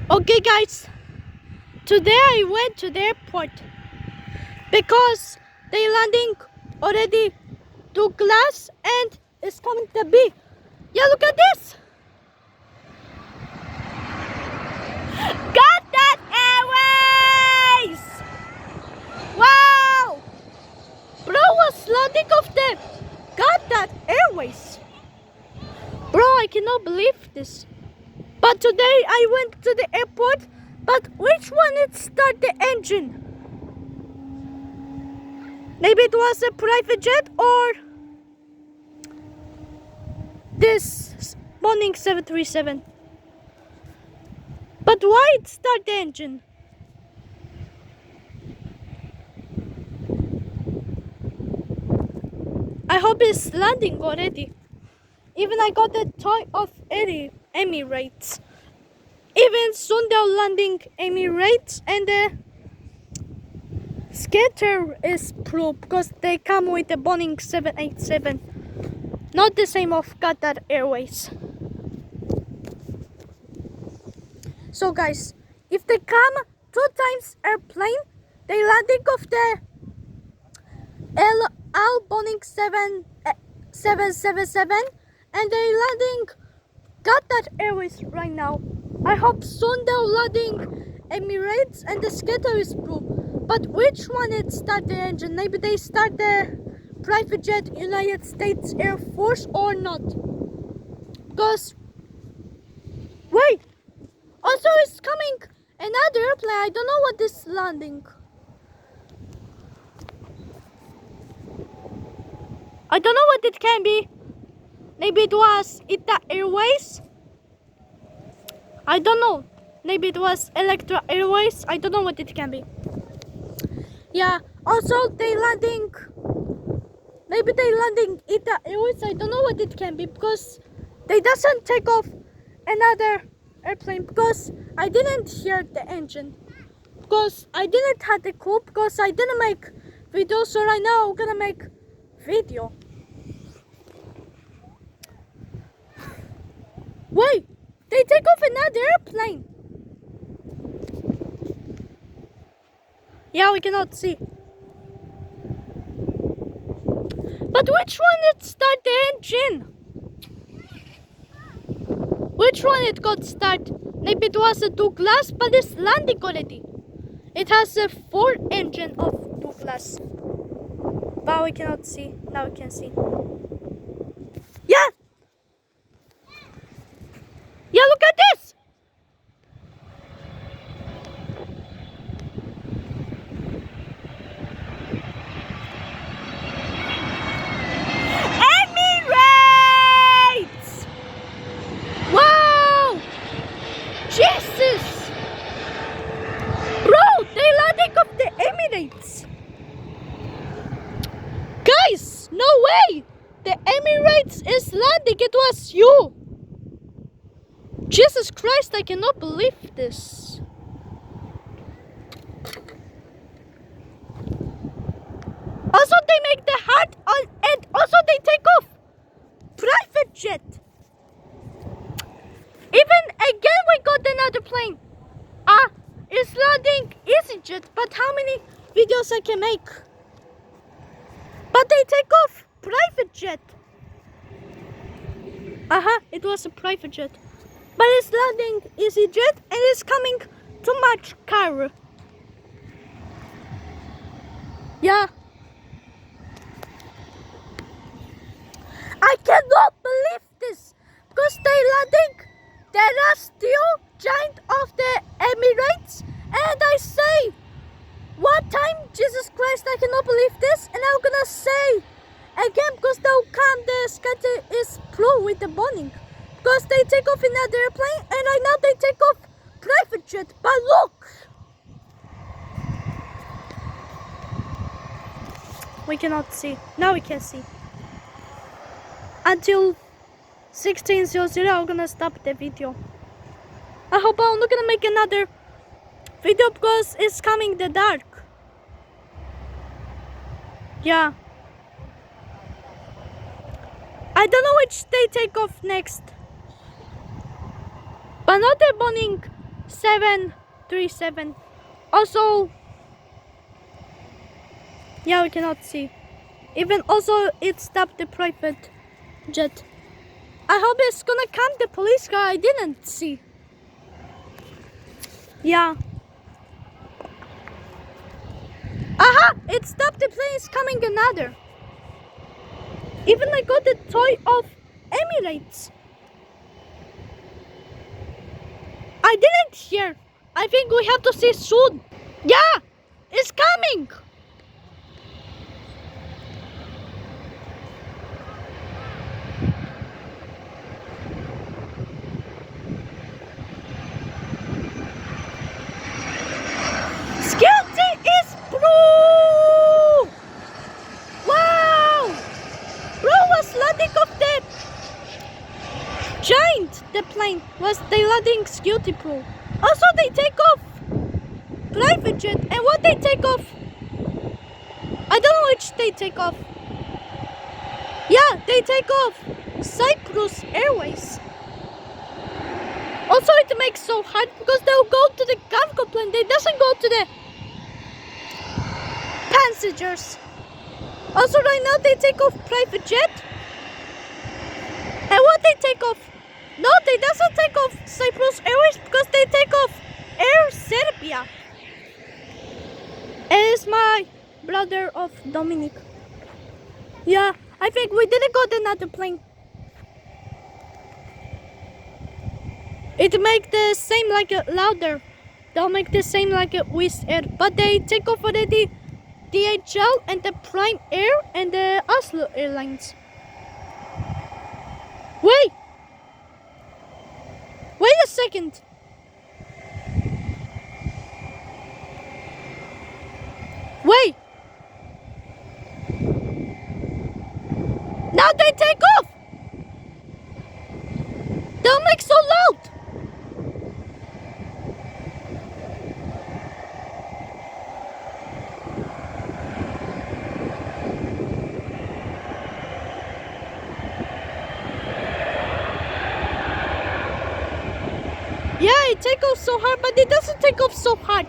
Okay guys, today I went to the airport because they landing already to glass and it's coming to be. Yeah, look at this. Got that Airways! Wow! Bro was landing off the Got that Airways. Bro, I cannot believe this. But today I went to the airport, but which one it start the engine? Maybe it was a private jet or this Boeing 737. But why it start the engine? I hope it's landing already. Even I got the toy of Emirates. Even soon they're landing Emirates and the skater is Pro because they come with the Boeing 787. Not the same of Qatar Airways. So guys, if they come 2 times airplane, they landing of the Al Boeing 777 and they landing Qatar Airways right now. I hope soon they're landing Emirates and the skater is Pro. But which one it start the engine? Maybe they start the private jet United States Air Force or not? Because wait, also it's coming another airplane. I don't know what is landing. I don't know what it can be. Maybe it was Ita Airways. I don't know. Maybe it was Electra Airways. I don't know what it can be. Yeah. Also, they landing. Maybe they landing Ita Airways. I don't know what it can be because they doesn't take off another airplane because I didn't hear the engine. Because I didn't have the call because I didn't make video. So right now I'm gonna make video. Wait, they take off another airplane. Yeah, we cannot see. But which one it start the engine? Which one it got start? Maybe it was a Douglas, but it's landing already. It has a 4 engine of Douglas. But we cannot see. Now we can see. Yeah! Yeah, look at this! Emirates! Wow! Jesus! Bro, they landing off the Emirates! Guys, no way! The Emirates is landing, it was you! Jesus Christ, I cannot believe this. Also, they make the heart on, and also they take off private jet. Even again, we got another plane. It's landing EasyJet, but how many videos I can make? But they take off private jet. It was a private jet. But it's landing EasyJet and it's coming to Cairo. Yeah. I cannot believe this because they landing the last steel giant of the Emirates and I say one time, Jesus Christ, I cannot believe this, and I'm gonna say again because they'll come the scatter is Pro with the Boeing. Because they take off another airplane and right now they take off private jet. But look! We cannot see. Now we can see. Until 16:00 I'm gonna stop the video. I hope I'm not gonna make another video because it's coming the dark. Yeah. I don't know which they take off next. But not the Boeing 737. Also, yeah, we cannot see. Even also, it stopped the private jet. I hope it's gonna come the police car. I didn't see. Yeah. Aha! It stopped the plane. It's coming another. Even I got the toy of Emirates. I didn't hear. I think we have to see soon. Yeah, it's coming. Security is blue. Wow. Bro was landing off the giant. The plane was they landing security pro. Also they take off private jet, and what they take off, I don't know which they take off. Yeah, they take off Cyprus Airways. Also it makes so hard because they'll go to the cargo plane, they doesn't go to the passengers. Also right now they take off private jet. And what they take off? No, they doesn't take off Cyprus Airways because they take off Air Serbia. Is my brother of Dominic. Yeah, I think we didn't go to another plane. It make the same like a louder. They'll make the same like a Wizz Air, but they take off already DHL and the Prime Air and the Oslo Airlines. Wait a second. Wait. Now they take off. They'll make so loud. Yeah, it takes off so hard, but it doesn't take off so hard.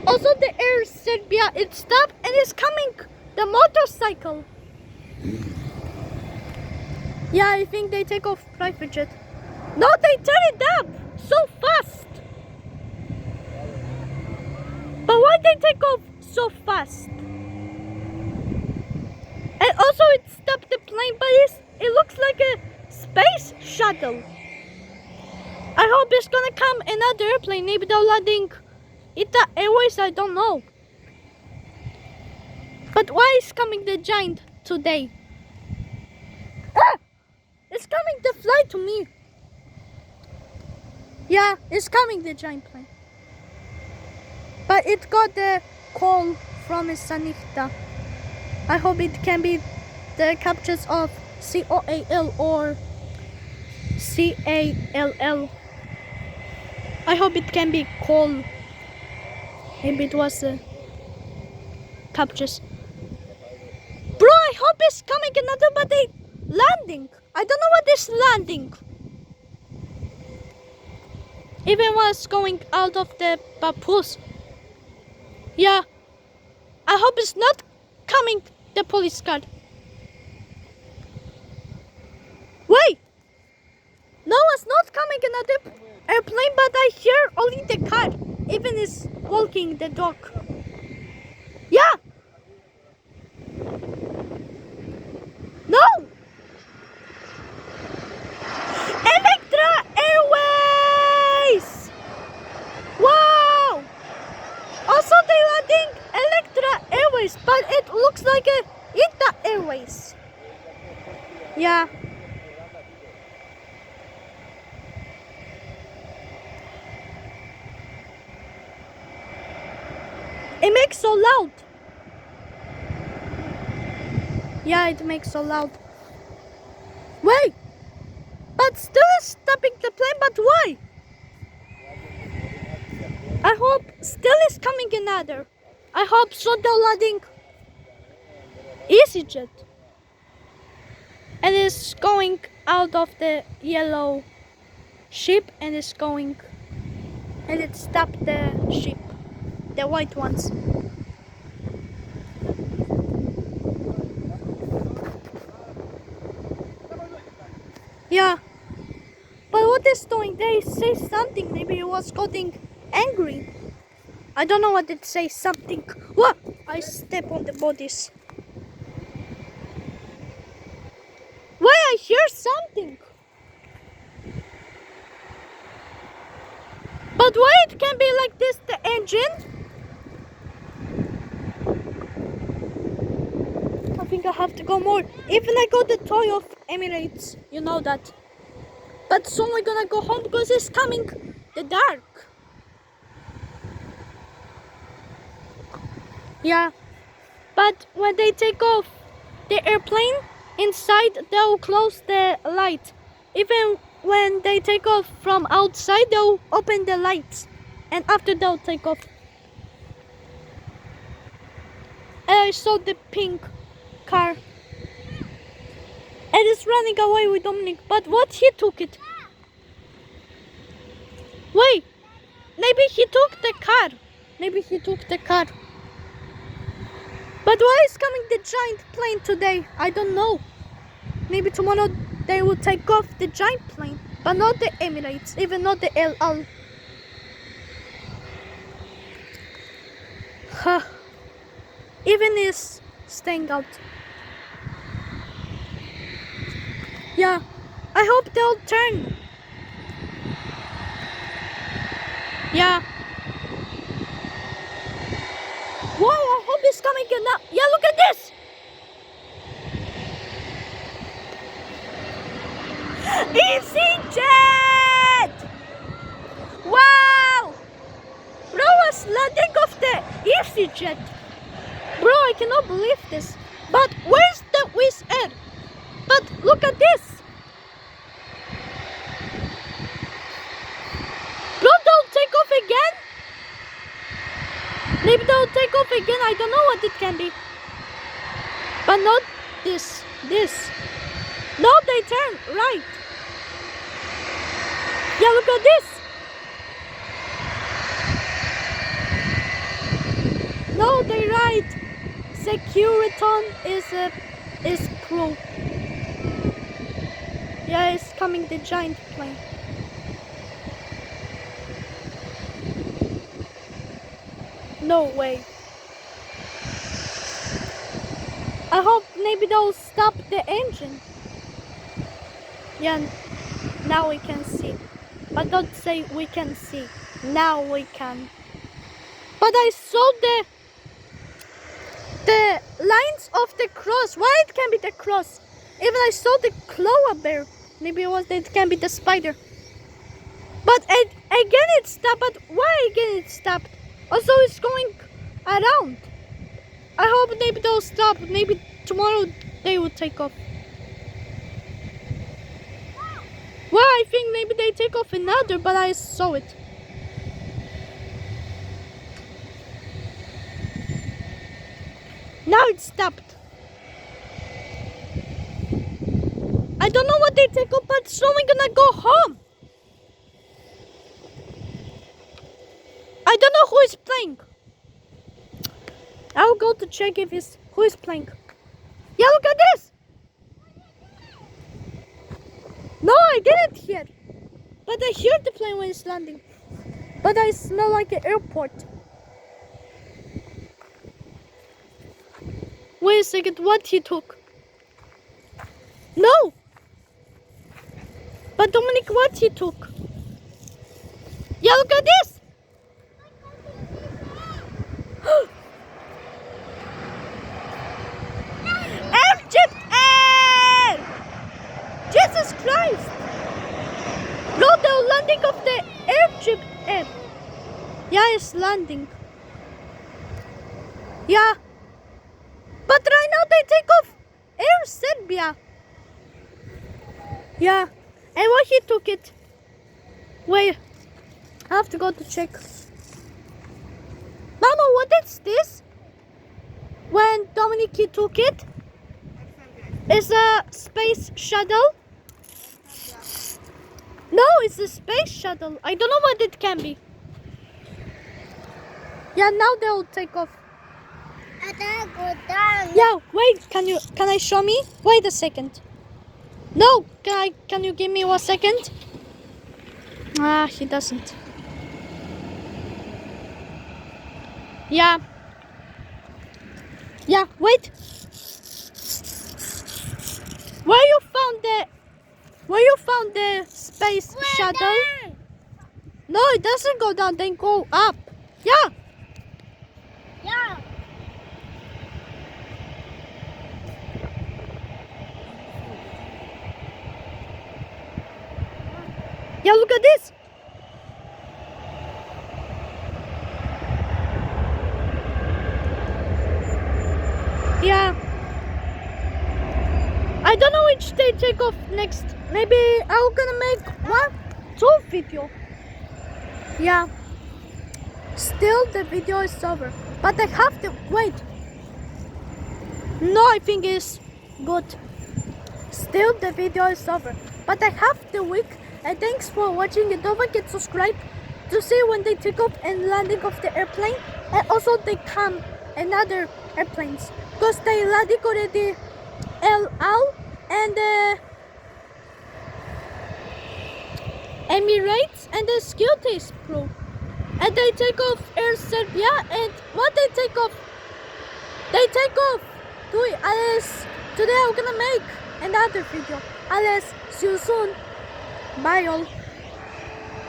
Also, the Air Serbia, it stopped and it's coming. The motorcycle. Yeah, I think they take off private jet. No, they turn it up so fast. But why they take off so fast? And also it stopped the plane, but it looks like a space shuttle. I hope it's gonna come another airplane. Maybe they're landing Ita Airways, I don't know. But why is coming the giant today? Ah! It's coming to fly to me. Yeah, it's coming the giant plane. But it got the call from Sanita. I hope it can be the captures of COAL or CALL. I hope it can be call. Maybe it was captures. Bro, I hope it's coming another, but they landing. I don't know what is landing. Even was going out of the papoose. Yeah. I hope it's not coming the police car. Wait. No, it's not coming another airplane, but I hear only the car. Even is walking the dog. Yeah. No. Electra Airways. Wow. Also they landing Electra Airways, but it looks like a Ita Airways. Yeah. It makes so loud. Yeah, it makes so loud. Wait, but still is stopping the plane, but why? I hope still is coming another. I hope so they're landing EasyJet. And it's going out of the yellow ship and it's going, and it stopped the ship, the white ones. Yeah, but what is doing? They say something. Maybe it was getting angry. I don't know what it says. Something. What? I step on the bodies. Why I hear something? But why it can be like this? The engine? I think I have to go more. Even I got the toy of Emirates. You know that. But soon we're gonna go home because it's coming the dark. Yeah. But when they take off the airplane, inside they'll close the light. Even when they take off from outside, they'll open the lights. And after they'll take off. And I saw the pink car. And it's running away with Dominic. But what, he took it? Wait. Maybe he took the car. Maybe he took the car. But why is coming the giant plane today? I don't know. Maybe tomorrow they will take off the giant plane. But not the Emirates. Even not the El Al. Huh. Even is staying out. Yeah. I hope they'll turn. Yeah. Why? I hope it's coming now. Yeah, look at this. EasyJet! Wow! Bro was landing off the EasyJet. Bro, I cannot believe this. But where's the Wizz Air? But look at this. Bro, they'll take off again? Maybe they'll take off again. I don't know what it can be. But not this. This. No, they turn right. Yeah, look at this. No, they right. Securiton is pro. Yeah, it's coming the giant plane. No way. I hope maybe they'll stop the engine. Yeah, now we can see. But don't say we can see. Now we can. But I saw the lines of the cross. Why it can be the cross? Even I saw the koala bear. Maybe it can be the spider. But again it stopped. But why again it stopped? Also it's going around. I hope maybe they'll stop. Maybe tomorrow they will take off. Well, I think maybe they take off another, but I saw it. Now it stopped. I don't know what they take off, but soon we're gonna go home. I don't know who is playing. I'll go to check if it's who is playing. Yeah, look at this. No, I didn't hear. But I heard the plane when it's landing. But I smell like an airport. Wait a second, what he took? No! But Dominic, what he took? Yeah, look at this! Egypt Air! Jesus Christ! Bro, they're landing off the Egypt Air. Yeah, it's landing. Yeah. But right now they take off Air Serbia. Yeah. And why he took it? Wait. I have to go to check. Mama, what is this? When Dominic took it? It's a space shuttle. No, it's a space shuttle. I don't know what it can be. Yeah, now they'll take off. I gotta go down. Yeah, wait, can I show me? Wait a second. No, can you give me 1 second? Ah, he doesn't. Yeah. Yeah, wait. Where you found the space shuttle? Down. No, it doesn't go down, then go up. Yeah. Yeah. Yeah, look at this. Yeah. I don't know which they take off next. Maybe I'm gonna make 2 video. Yeah. Still the video is over. But I have to wait. No, I think it's good. Still the video is over. But I have the week. And thanks for watching, and don't forget to subscribe to see when they take off and landing of the airplane. And also they come another airplanes. Because they landing already El Al and Emirates and the Skills Pro. And they take off Air Serbia, and what they take off? They take off. Alice, today I'm gonna make another video. Alice, see you soon. Bye all.